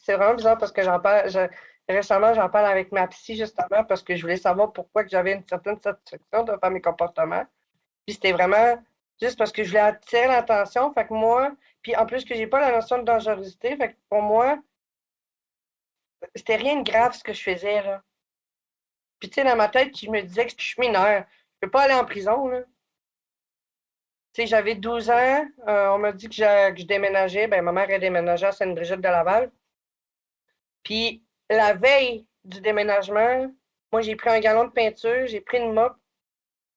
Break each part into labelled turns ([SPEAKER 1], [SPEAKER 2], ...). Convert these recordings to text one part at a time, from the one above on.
[SPEAKER 1] c'est vraiment bizarre parce que récemment, j'en parle avec ma psy justement parce que je voulais savoir pourquoi que j'avais une certaine satisfaction de faire mes comportements. Puis c'était vraiment juste parce que je voulais attirer l'attention. Fait que moi, puis en plus que j'ai pas la notion de dangerosité, fait que pour moi, c'était rien de grave ce que je faisais, là. Puis tu sais, dans ma tête, je me disais que je suis mineure. Je peux pas aller en prison, là. Tu sais, j'avais 12 ans, on m'a dit que je déménageais. Ben, ma mère a déménagé à Sainte-Brigitte de Laval. Puis la veille du déménagement, moi, j'ai pris un gallon de peinture, j'ai pris une mop,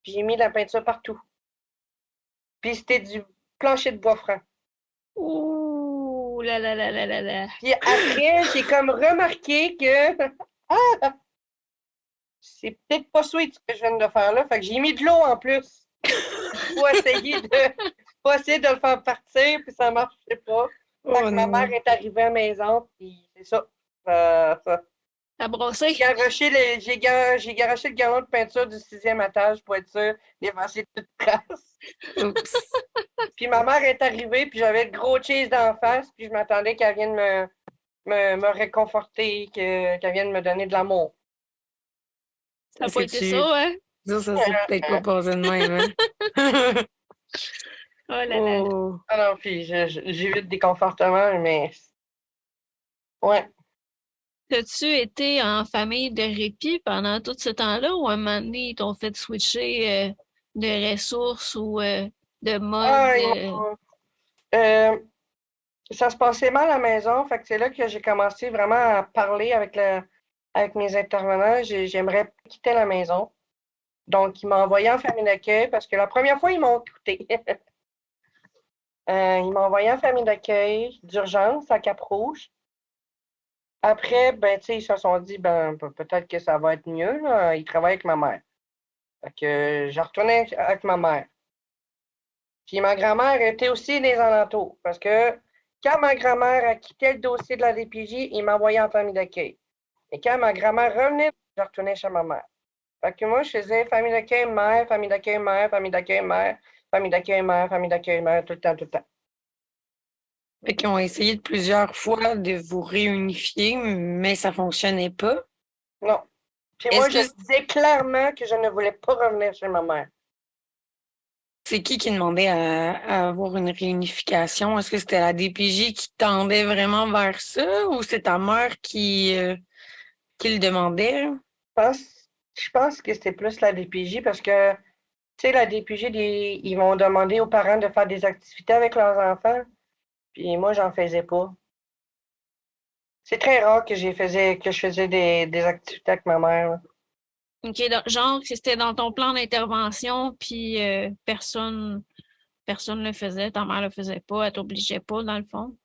[SPEAKER 1] puis j'ai mis de la peinture partout. Puis c'était du plancher de bois franc.
[SPEAKER 2] Ouh là là là là là là.
[SPEAKER 1] Puis après, j'ai comme remarqué que ah, c'est peut-être pas sweet ce que je viens de faire là. Fait que j'ai mis de l'eau en plus pour essayer de le faire partir, puis ça marchait pas. Fait
[SPEAKER 2] Oh
[SPEAKER 1] que ma
[SPEAKER 2] non.
[SPEAKER 1] mère est arrivée à la maison, puis c'est ça. Ça.
[SPEAKER 2] T'as brossé?
[SPEAKER 1] J'ai garoché le galon de peinture du 6e étage pour être sûr d'effacer toute trace.
[SPEAKER 2] Oups.
[SPEAKER 1] Puis ma mère est arrivée, puis j'avais le gros cheese d'en face, puis je m'attendais qu'elle vienne me réconforter, qu'elle vienne me donner de l'amour.
[SPEAKER 2] Ça n'a
[SPEAKER 3] Est-ce
[SPEAKER 2] pas
[SPEAKER 3] que
[SPEAKER 2] été ça, hein?
[SPEAKER 3] Ça s'est peut-être pas passé de même, hein?
[SPEAKER 2] Oh là là là.
[SPEAKER 3] Oh.
[SPEAKER 1] Ah non, puis j'évite des confortements, mais ouais.
[SPEAKER 2] As-tu été en famille de répit pendant tout ce temps-là ou à un moment donné, ils t'ont fait switcher de ressources ou de mode?
[SPEAKER 1] Ah, euh, ça se passait mal à la maison, fait que c'est là que j'ai commencé vraiment à parler avec mes intervenants. J'aimerais quitter la maison. Donc, ils m'ont envoyé en famille d'accueil parce que la première fois, ils m'ont écouté. Ils m'ont envoyé en famille d'accueil d'urgence à Cap-Rouge. Après, ben, tu sais, ils se sont dit, ben, peut-être que ça va être mieux, là. Ils travaillent avec ma mère. Fait que je retournais avec ma mère. Puis ma grand-mère était aussi des alentours. Parce que quand ma grand-mère a quitté le dossier de la DPJ, ils m'envoyaient en famille d'accueil. Et quand ma grand-mère revenait, je retournais chez ma mère. Fait que moi, je faisais famille d'accueil, mère, famille d'accueil, mère, famille d'accueil, mère, famille d'accueil, mère, famille d'accueil, mère, tout le temps, tout le temps.
[SPEAKER 3] Fait qu'ils ont essayé de plusieurs fois de vous réunifier, mais ça fonctionnait pas.
[SPEAKER 1] Non. Puis moi,
[SPEAKER 3] Est-ce
[SPEAKER 1] je
[SPEAKER 3] que
[SPEAKER 1] disais clairement que je ne voulais pas revenir chez ma mère.
[SPEAKER 3] c'est qui demandait à avoir une réunification? Est-ce que c'était la DPJ qui tendait vraiment vers ça ou c'est ta mère qui le demandait?
[SPEAKER 1] Je pense que c'était plus la DPJ parce que, tu sais, la DPJ, ils vont demander aux parents de faire des activités avec leurs enfants. Puis moi, j'en faisais pas. C'est très rare que je faisais des activités avec ma mère, là.
[SPEAKER 2] OK, genre que c'était dans ton plan d'intervention, puis personne le faisait, ta mère le faisait pas, elle t'obligeait pas, dans le fond.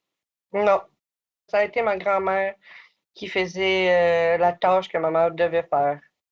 [SPEAKER 1] Non. Ça a été ma grand-mère qui faisait la tâche que ma mère devait faire.